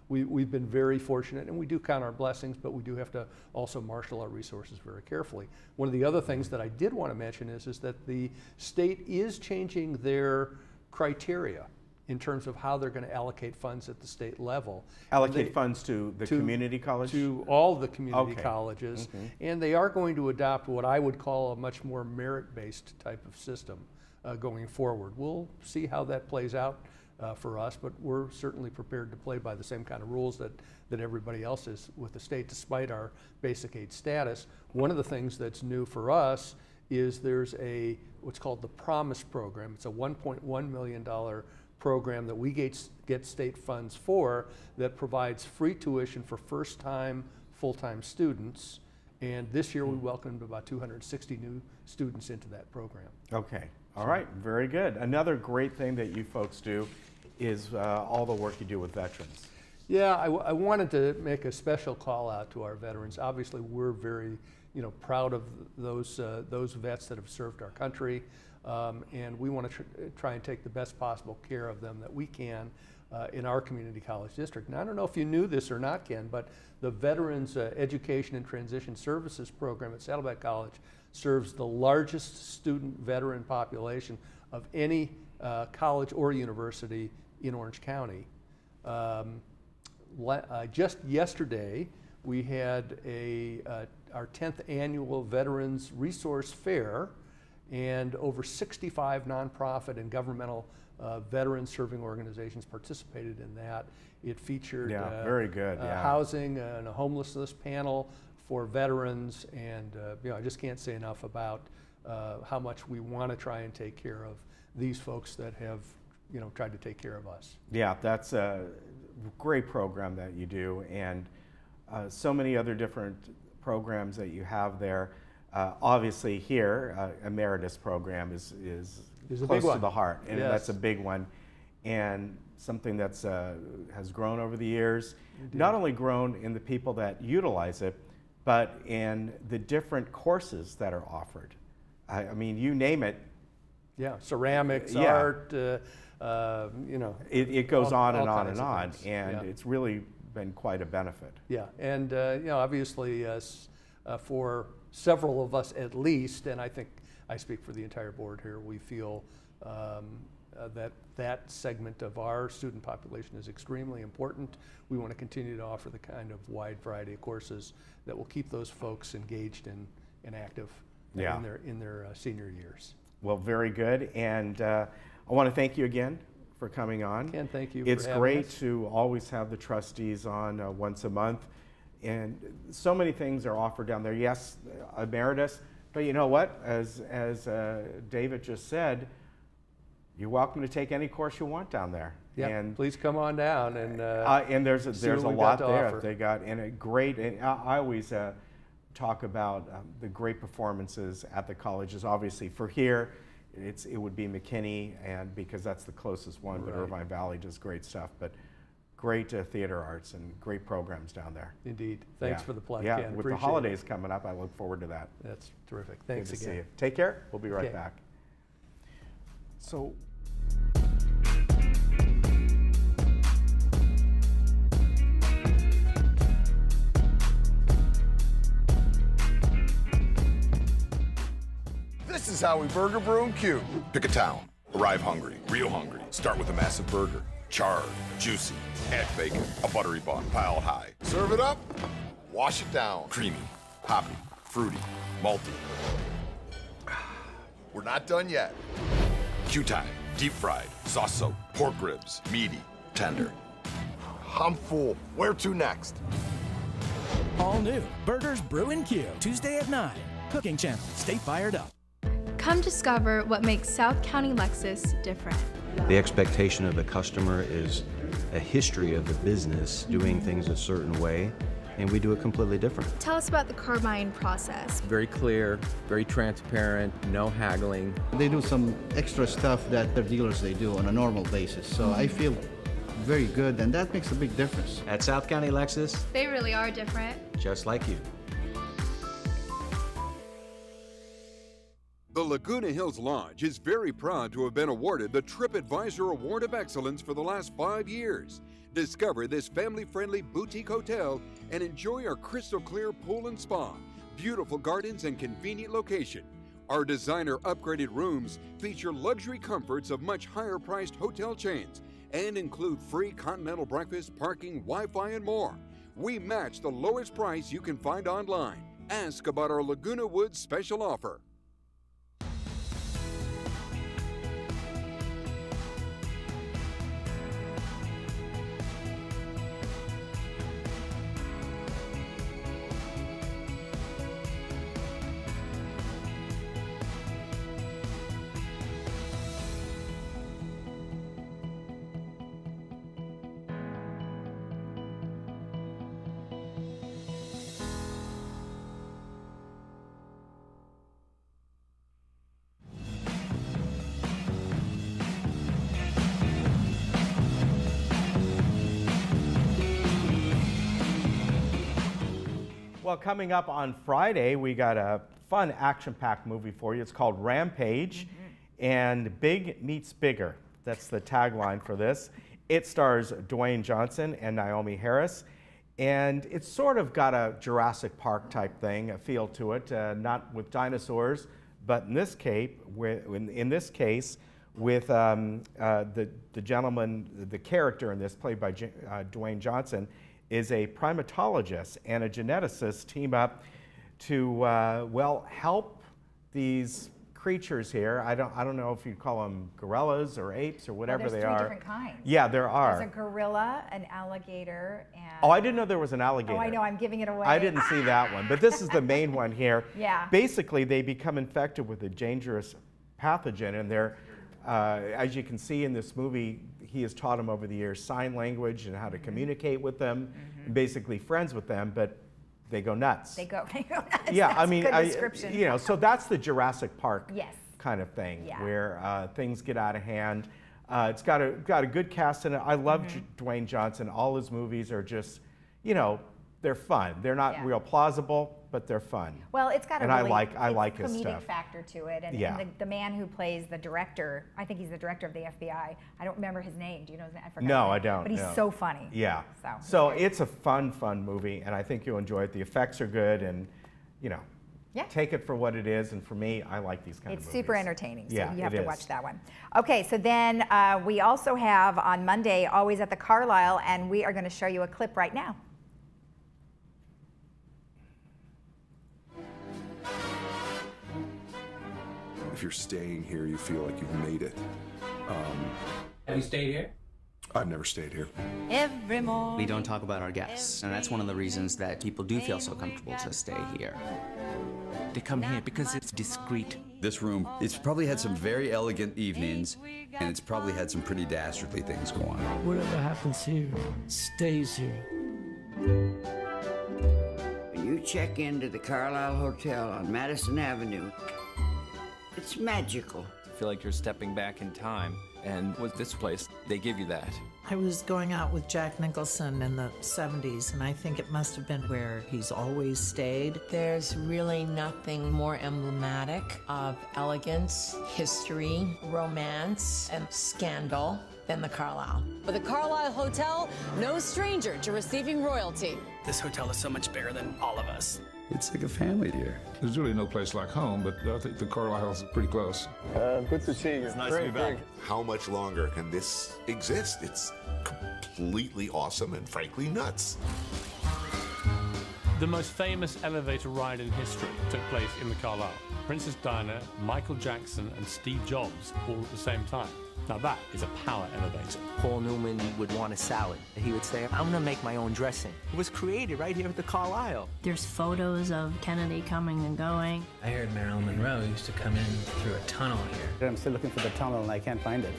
S25: we've been very fortunate, and we do count our blessings, but we do have to also marshal our resources very carefully. One of the other things that I did want to mention is that the state is changing their criteria in terms of how they're going to allocate funds at the state level.
S1: Allocate funds to the community college?
S25: To all the community colleges. And they are going to adopt what I would call a much more merit-based type of system going forward. We'll see how that plays out for us, but we're certainly prepared to play by the same kind of rules that everybody else is with the state, despite our basic aid status. One of the things that's new for us is there's what's called the Promise program. It's a $1.1 million program that we get state funds for, that provides free tuition for first-time, full-time students. And this year we welcomed about 260 new students into that program.
S1: Okay. All right, very good. Another great thing that you folks do is all the work you do with veterans.
S25: Yeah, I wanted to make a special call out to our veterans. Obviously, we're very, proud of those vets that have served our country, and we want to try and take the best possible care of them that we can in our community college district. And I don't know if you knew this or not, Ken, but the Veterans Education and Transition Services program at Saddleback College serves the largest student veteran population of any college or university in Orange County. Just yesterday, we had our 10th annual Veterans Resource Fair, and over 65 nonprofit and governmental veteran serving organizations participated in that. It featured
S1: very good.
S25: Housing and a homelessness panel for veterans, and I just can't say enough about how much we want to try and take care of these folks that have tried to take care of us.
S1: Yeah, that's a great program that you do, and so many other different programs that you have there. Obviously here, Emeritus program is close to the heart, and that's a big one, and something that's has grown over the years. Indeed. Not only grown in the people that utilize it, but in the different courses that are offered. I mean, you name it.
S25: Yeah, ceramics, art,
S1: It goes on and on and on, and it's really been quite a benefit.
S25: Yeah, and obviously for several of us at least, and I think I speak for the entire board here, we feel that segment of our student population is extremely important. We want to continue to offer the kind of wide variety of courses that will keep those folks engaged and active in their senior years.
S1: Well, very good, and I want to thank you again for coming on.
S25: Ken, thank you.
S1: It's great to always have the trustees on once a month, and so many things are offered down there. Yes, Emeritus, but you know what? As David just said, you're welcome to take any course you want down there.
S25: Yeah, and please come on down and
S1: there's a lot there. Offer. They got and a great. And I always talk about the great performances at the colleges. Obviously, for here, it would be McKinney, and because that's the closest one. Right. But Irvine Valley does great stuff. But great theater arts and great programs down there.
S25: Indeed. Thanks for the plug,
S1: Yeah,
S25: Ken.
S1: with the holidays coming up, I look forward to that.
S25: That's terrific. Thanks
S1: Good to
S25: again.
S1: see you. Take care. We'll be right back. So.
S4: This is how we burger, brew, and cue. Pick a town. Arrive hungry, real hungry. Start with a massive burger. Charred, juicy, add bacon, a buttery bun, piled high. Serve it up, wash it down. Creamy, hoppy, fruity, malty. We're not done yet. Q time, deep fried, sauce soaked, pork ribs, meaty, tender. I'm full. Where to next?
S5: All new Burgers, Brew, and Q. Tuesday at 9. Cooking Channel. Stay fired up.
S6: Come discover what makes South County Lexus different.
S7: The expectation of the customer is a history of the business doing things a certain way, and we do it completely different.
S6: Tell us about the car buying process.
S8: Very clear, very transparent, no haggling.
S26: They do some extra stuff that their dealers they do on a normal basis, so I feel very good, and that makes a big difference.
S7: At South County Lexus,
S6: they really are different.
S7: Just like you.
S27: The Laguna Hills Lodge is very proud to have been awarded the TripAdvisor Award of Excellence for the last 5 years. Discover this family-friendly boutique hotel and enjoy our crystal clear pool and spa, beautiful gardens, and convenient location. Our designer upgraded rooms feature luxury comforts of much higher priced hotel chains and include free continental breakfast, parking, Wi-Fi, and more. We match the lowest price you can find online. Ask about our Laguna Woods special offer.
S1: Well, coming up on Friday, we got a fun action-packed movie for you. It's called Rampage, and Big Meets Bigger. That's the tagline for this. It stars Dwayne Johnson and Naomi Harris, and it's sort of got a Jurassic Park type thing, a feel to it, not with dinosaurs, but in this case, with the gentleman, the character in this, played by Dwayne Johnson, is a primatologist and a geneticist team up to, well, help these creatures here. I don't know if you'd call them gorillas or apes or whatever they are.
S18: There's 3 different kinds.
S1: Yeah, there are.
S18: There's a gorilla, an alligator, and...
S1: Oh, I didn't know there was an alligator.
S18: Oh, I know, I'm giving it away.
S1: I didn't see that one, but this is the main one here.
S18: Yeah.
S1: Basically, they become infected with a dangerous pathogen, and they're, as you can see in this movie, he has taught them over the years sign language and how to communicate with them, and basically friends with them, but they go nuts.
S18: They go nuts.
S1: Yeah,
S18: That's
S1: I mean,
S18: a good description.
S1: you know, so that's the Jurassic Park
S18: Yes.
S1: kind of thing,
S18: Yeah.
S1: where things get out of hand. It's got a good cast in it. I love Dwayne Johnson. All his movies are just, you know, they're fun. They're not real plausible, but they're fun.
S18: Well, it's got a
S1: and
S18: really
S1: I like his
S18: comedic
S1: stuff.
S18: factor to it. And,
S1: Yeah.
S18: and the man who plays the director, I think he's the director of the FBI. I don't remember his name. Do you know his name? I forgot.
S1: No,
S18: his
S1: I
S18: name.
S1: don't.
S18: But he's
S1: no.
S18: so funny.
S1: Yeah. So it's a fun movie, and I think you'll enjoy it. The effects are good, and you know, take it for what it is. And for me, I like these kind of movies.
S18: It's super entertaining, so
S1: Yeah,
S18: you have
S1: it
S18: to
S1: is.
S18: watch that one. Okay, so then we also have on Monday, Always at the Carlisle, and we are going to show you a clip right now.
S9: If you're staying here, you feel like you've made it.
S10: Have you stayed here?
S9: I've never stayed here.
S10: Every morning. We don't talk about our guests, and that's one of the reasons that people do feel so comfortable to stay here. They come here because it's discreet.
S11: This room, it's probably had some very elegant evenings, and it's probably had some pretty dastardly things go on.
S12: Whatever happens here stays here.
S13: When you check into the Carlisle Hotel on Madison Avenue, it's magical.
S14: I feel like you're stepping back in time, and with this place, they give you that.
S15: I was going out with Jack Nicholson in the 70s, and I think it must have been where he's always stayed.
S28: There's really nothing more emblematic of elegance, history, romance, and scandal than the Carlisle.
S29: But the Carlisle Hotel, no stranger to receiving royalty.
S12: This hotel is so much bigger than all of us.
S11: It's like a family here.
S30: There's really no place like home, but I think the Carlisle's pretty close.
S31: Good to see you.
S9: It's nice to be back. How much longer can this exist? It's completely awesome and frankly nuts.
S32: The most famous elevator ride in history took place in the Carlisle. Princess Diana, Michael Jackson, and Steve Jobs all at the same time. Now that is a power elevator.
S10: Paul Newman would want a salad. He would say, I'm gonna make my own dressing. It was created right here at the Carlisle.
S33: There's photos of Kennedy coming and going.
S12: I heard Marilyn Monroe used to come in through a tunnel here.
S34: I'm still looking for the tunnel and I can't find it.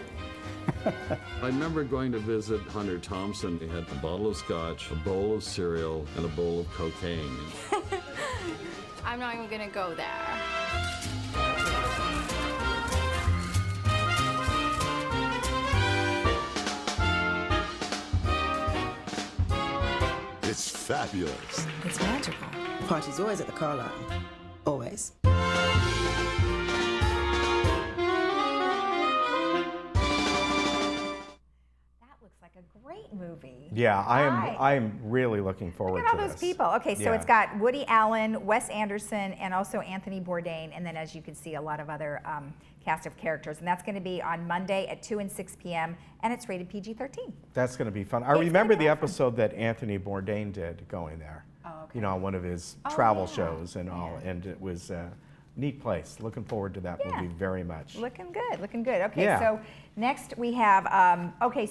S35: I remember going to visit Hunter Thompson. He had a bottle of scotch, a bowl of cereal, and a bowl of cocaine.
S33: I'm not even gonna go there.
S9: It's fabulous.
S36: It's magical. The party's always at the Carlisle. Always.
S18: A great movie.
S1: Yeah, I am really looking forward
S18: Look at
S1: to
S18: all
S1: this.
S18: those people. Okay, so it's got Woody Allen, Wes Anderson, and also Anthony Bourdain, and then as you can see, a lot of other cast of characters. And that's going to be on Monday at 2 and 6 p.m., and it's rated PG-13.
S1: That's going to be fun. I remember the episode that Anthony Bourdain did going there.
S18: Oh, okay.
S1: You know, on one of his travel shows and all, and it was a neat place. Looking forward to that movie very much.
S18: Looking good, looking good. Okay,
S1: Yeah.
S18: so next we have,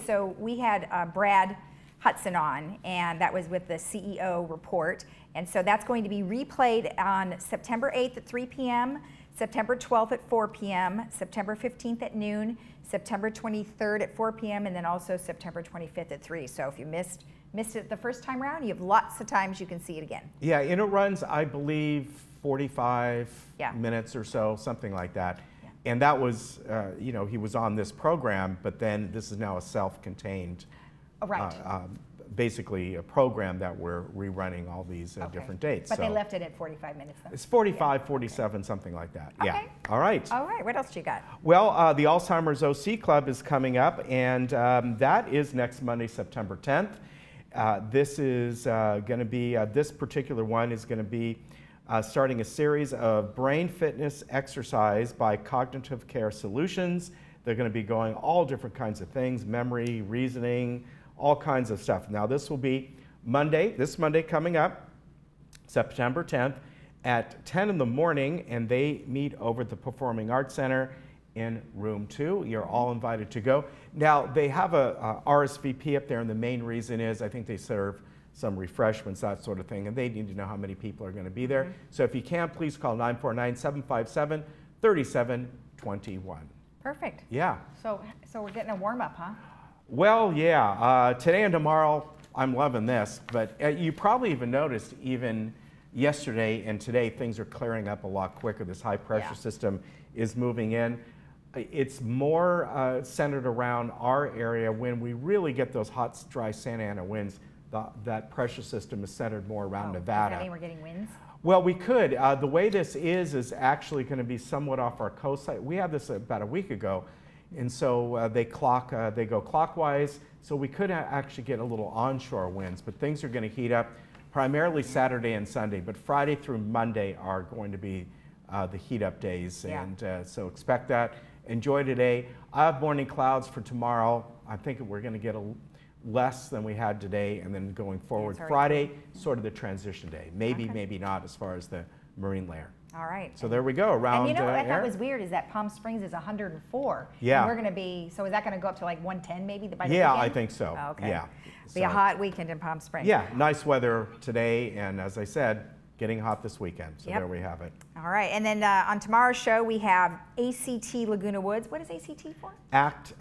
S18: so we had Brad Hudson on, and that was with the CEO report. And so that's going to be replayed on September 8th at 3 p.m., September 12th at 4 p.m., September 15th at noon, September 23rd at 4 p.m., and then also September 25th at 3. So if you missed it the first time around, you have lots of times you can see it again.
S1: Yeah, and it runs, I believe, 45 minutes or so, something like that.
S18: Yeah.
S1: And that was, you know, he was on this program, but then this is now a self-contained basically a program that we're rerunning all these different dates.
S18: But
S1: so
S18: they left it at 45 minutes though.
S1: it's 45, 47, something like that.
S18: Okay.
S1: Yeah. All right.
S18: All right, what else do you got?
S1: Well, the Alzheimer's OC Club is coming up, and that is next Monday, September 10th. This is going to be, this particular one is going to be starting a series of brain fitness exercise by Cognitive Care Solutions. They're going to be going all different kinds of things, memory, reasoning, all kinds of stuff. Now this will be this Monday coming up, September 10th at 10 in the morning, and they meet over at the Performing Arts Center in room 2. You're all invited to go. Now they have a RSVP up there, and the main reason is I think they serve some refreshments, that sort of thing, and they need to know how many people are going to be there. So if you can, please call 949-757-3721.
S18: Perfect.
S1: Yeah.
S18: So we're getting a warm-up, huh?
S1: Well, yeah. Today and tomorrow, I'm loving this, but you probably even noticed even yesterday and today, things are clearing up a lot quicker. This high-pressure system is moving in. It's more centered around our area. When we really get those hot, dry Santa Ana winds, that pressure system is centered more around Nevada.
S18: Does that mean we're getting winds?
S1: Well, we could. The way this is actually going to be somewhat off our coastline. We had this about a week ago, and so they go clockwise, so we could actually get a little onshore winds, but things are going to heat up primarily Saturday and Sunday, but Friday through Monday are going to be the heat up days, and so expect that. Enjoy today. I have morning clouds for tomorrow. I think we're going to get less than we had today, and then going forward, Friday, sort of the transition day. Maybe, maybe not as far as the marine layer.
S18: All right.
S1: So there we go, around
S18: And you know what I thought was weird is that Palm Springs is 104.
S1: Yeah.
S18: And we're going to be, so is that going to go up to like 110 maybe by the
S1: Yeah,
S18: weekend?
S1: I think so.
S18: Oh, okay.
S1: Yeah.
S18: Be a hot weekend in Palm Springs.
S1: Yeah, nice weather today, and as I said, getting hot this weekend. So there we have it.
S18: All right, and then on tomorrow's show we have ACT Laguna Woods. What is ACT for?
S1: ACT.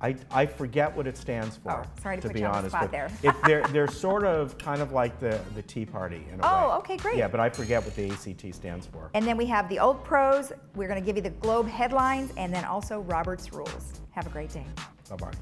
S1: I forget what it stands for.
S18: Oh, sorry to put
S1: be
S18: you on the
S1: honest,
S18: spot
S1: but
S18: there.
S1: they're sort of kind of like the Tea Party in a way.
S18: Oh, okay, great.
S1: Yeah, but I forget what the ACT stands for.
S18: And then we have the Old Pros. We're going to give you the Globe headlines and then also Robert's Rules. Have a great day.
S1: Bye-bye.